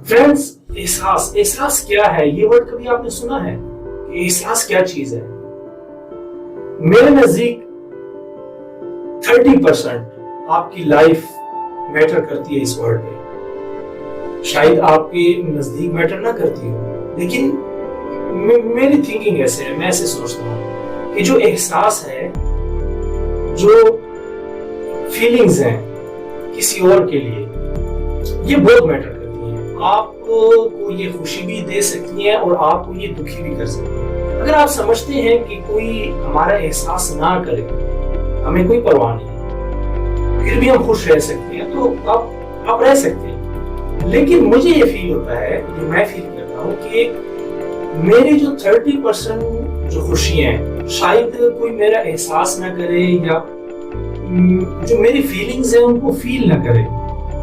Friends, احساس کیا ہے؟ یہ ورڈ کبھی آپ نے سنا ہے کہ احساس کیا چیز ہے؟ میرے نزدیک 30% آپ کی لائف میٹر کرتی ہے اس ورڈ پہ. شاید آپ کے نزدیک میٹر نہ کرتی ہو، لیکن میری تھنکنگ ایسے ہے، میں ایسے سوچتا ہوں کہ جو احساس ہے، جو فیلنگز ہیں کسی اور کے لیے، یہ بہت میٹر کرتی ہیں. آپ کو یہ خوشی بھی دے سکتی ہیں اور آپ کو یہ دکھی بھی کر سکتی ہیں. اگر آپ سمجھتے ہیں کہ کوئی ہمارا احساس نہ کرے، ہمیں کوئی پرواہ نہیں، پھر بھی ہم خوش رہ سکتے ہیں، تو آپ رہ سکتے ہیں. لیکن مجھے یہ فیل ہوتا ہے، جو میں فیل کرتا ہوں، کہ میری جو 30% جو خوشی ہیں، شاید کوئی میرا احساس نہ کرے یا جو میری فیلنگز ہیں ان کو فیل نہ کرے،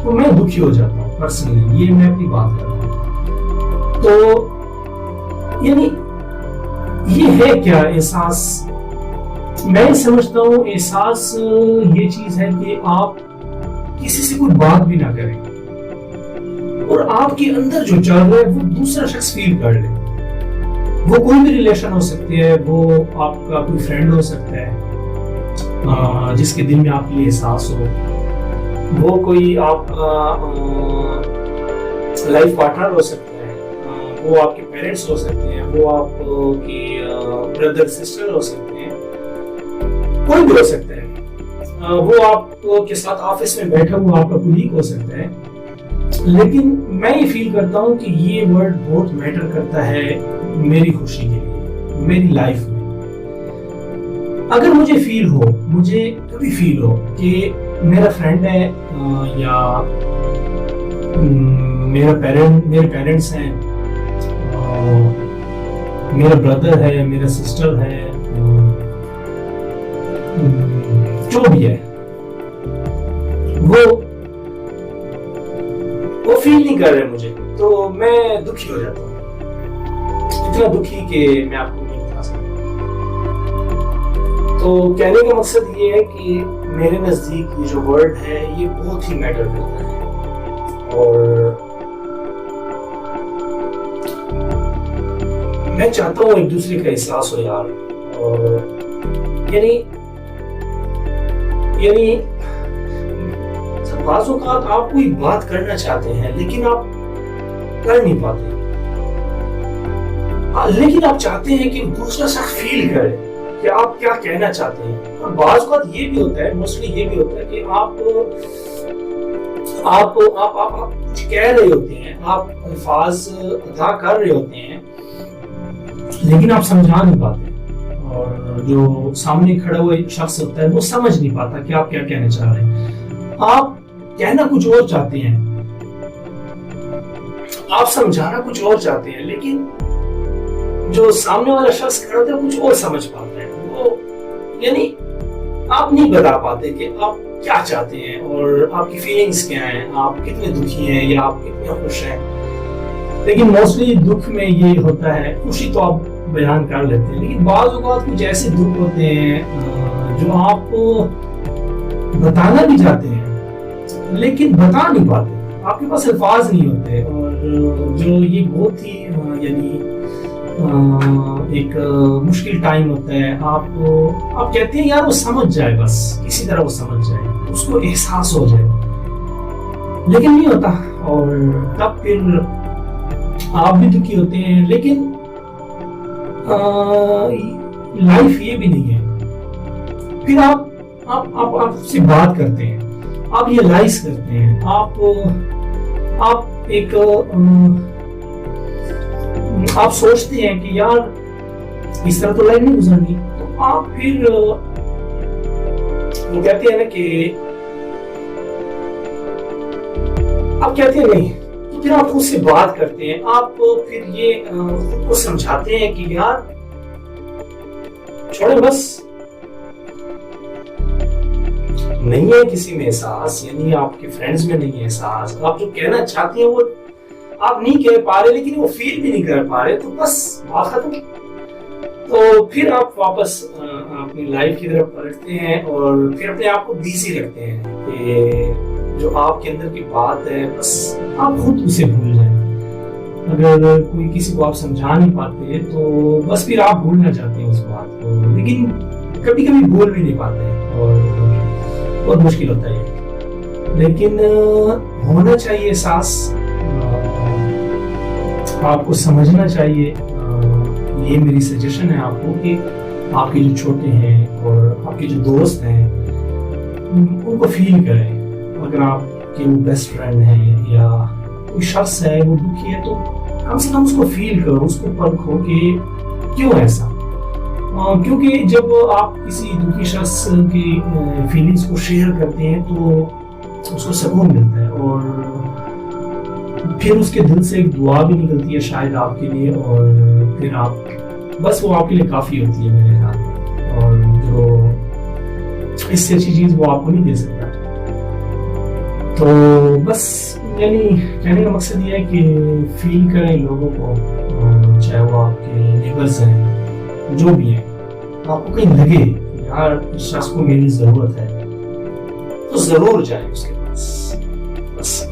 تو میں دکھی ہو جاتا ہوں پرسنلی. یہ میں اپنی بات کر رہا ہوں. تو یعنی یہ ہے کیا احساس؟ میں سمجھتا ہوں احساس یہ چیز ہے کہ آپ کسی سے کوئی بات بھی نہ کریں اور آپ کے اندر جو چل رہا ہے وہ دوسرا شخص فیل کر لے. وہ کوئی بھی ریلیشن ہو سکتی ہے، وہ آپ کا کوئی فرینڈ ہو سکتا ہے جس کے دل میں آپ کے لیے احساس ہو، وہ کوئی آپ کا لائف پارٹنر ہو سکتا ہے، وہ آپ کے پیرنٹس ہو سکتے ہیں، وہ آپ کی بردر سسٹر ہو سکتے ہیں، کوئی بھی ہو سکتا ہے، وہ آپ کے ساتھ آفس میں بیٹھا ہوا آپ کا کولیگ ہو سکتا ہے. لیکن میں یہ فیل کرتا ہوں کہ یہ ورڈ بہت میٹر کرتا ہے میری خوشی کے لیے، میری لائف میں. اگر مجھے کبھی فیل ہو کہ میرا فرینڈ ہے یا میرے پیرنٹس ہیں، میرا بردر ہے، میرا سسٹر ہے، جو بھی ہے، وہ فیل نہیں کر رہے مجھے، تو میں دکھی ہو جاتا ہوں. اتنا دکھی کہ میں آپ کو نہیں بتا سکتا. تو کہنے کا مقصد یہ ہے کہ میرے نزدیک یہ جو ورڈ ہے یہ بہت ہی میٹر کرتا ہے. اور میں چاہتا ہوں ایک دوسرے کا احساس ہو یار. اور یعنی بعض اوقات آپ کوئی بات کرنا چاہتے ہیں لیکن آپ کر نہیں پاتے، لیکن آپ چاہتے ہیں کہ دوسرا شخص فیل کرے کہ آپ کیا کہنا چاہتے ہیں. اور بعض اوقات یہ بھی ہوتا ہے، موسٹلی یہ بھی ہوتا ہے کہ آپ کچھ کہہ رہے ہوتے ہیں، آپ الفاظ ادا کر رہے ہوتے ہیں، لیکن آپ سمجھا نہیں پاتے، اور جو سامنے کھڑا ہوا شخص ہوتا ہے وہ سمجھ نہیں پاتا کہ آپ کیا کہنا چاہ رہے ہیں. آپ کہنا کچھ اور چاہتے ہیں، آپ سمجھانا کچھ اور چاہتے ہیں، لیکن جو سامنے والا شخص کھڑا ہوتا ہے کچھ اور سمجھ پاتا ہے. وہ یعنی آپ نہیں بتا پاتے کہ آپ کیا چاہتے ہیں اور آپ کی فیلنگز کیا ہیں، آپ کتنے دکھی ہیں یا آپ کتنے خوش ہیں. لیکن موسٹلی دکھ میں یہ ہوتا ہے، خوشی تو آپ بیان کر لیتے ہیں، لیکن بعض اوقات کچھ ایسے دکھ ہوتے ہیں جو آپ بتانا بھی چاہتے ہیں لیکن بتا نہیں پاتے، آپ کے پاس الفاظ نہیں ہوتے. اور جو یہ بہت ہی یعنی ایک مشکل ٹائم ہوتا ہے. آپ کہتے ہیں یار وہ سمجھ جائے، بس کسی طرح وہ سمجھ جائے، اس کو احساس ہو جائے، لیکن نہیں ہوتا. اور تب پھر آپ بھی دکھی ہوتے ہیں. لیکن لائف یہ بھی نہیں ہے. پھر آپ سے بات کرتے ہیں، آپ ریئلائز کرتے ہیں، آپ سوچتے ہیں کہ یار اس طرح تو لائف نہیں گزرنی. تو آپ پھر وہ کہتے ہیں نا کہ آپ کہتے ہیں نہیں، تو پھر آپ خود سے بات کرتے ہیں. آپ پھر یہ خود کو سمجھاتے ہیں کہ یار چھوڑے، بس نہیں ہے کسی میں احساس، یعنی آپ کے فرینڈز میں نہیں ہے احساس. آپ جو کہنا چاہتے ہیں وہ آپ نہیں کہہ پا رہے، لیکن وہ فیل بھی نہیں کر پا رہے، تو بس بات ختم. تو پھر آپ واپس اپنی لائف کی طرف پلٹتے ہیں اور پھر اپنے آپ کو بیزی رکھتے ہیں کہ جو آپ کے اندر کی بات ہے بس آپ خود اسے بھول جائیں. اگر کوئی کسی کو آپ سمجھا نہیں پاتے تو بس پھر آپ بھولنا چاہتے ہیں اس بات کو، لیکن کبھی کبھی بھول بھی نہیں پاتے ہیں اور بہت مشکل ہوتا ہے یہ، لیکن ہونا چاہیے احساس، آپ کو سمجھنا چاہیے۔ یہ میری سجیشن ہے آپ کو کہ آپ کے جو چھوٹے ہیں اور آپ کے جو دوست ہیں ان کو فیل کریں۔ اگر آپ کے وہ بیسٹ فرینڈ ہیں یا کوئی شخص ہے وہ دکھی ہے تو کم سے کم اس کو فیل کرو، اس کو پرکھو کہ کیوں ایسا، کیونکہ جب آپ کسی دکھی شخص کی فیلنگز کو شیئر کرتے ہیں تو اس کو سکون ملتا ہے اور پھر اس کے دل سے ایک دعا بھی نکلتی ہے شاید آپ کے لیے، اور پھر آپ بس وہ آپ کے لیے کافی ہوتی ہے میرے خیال میں، اور جو اس سے اچھی چیز وہ آپ کو نہیں دے سکتا۔ تو بس یعنی کہنے کا مقصد یہ ہے کہ فیل کریں لوگوں کو، چاہے وہ آپ کے نیبرز ہیں جو بھی ہیں، آپ کو کہیں لگے کہ یار اس شخص کو میری ضرورت ہے تو ضرور جائیں اس کے پاس، بس۔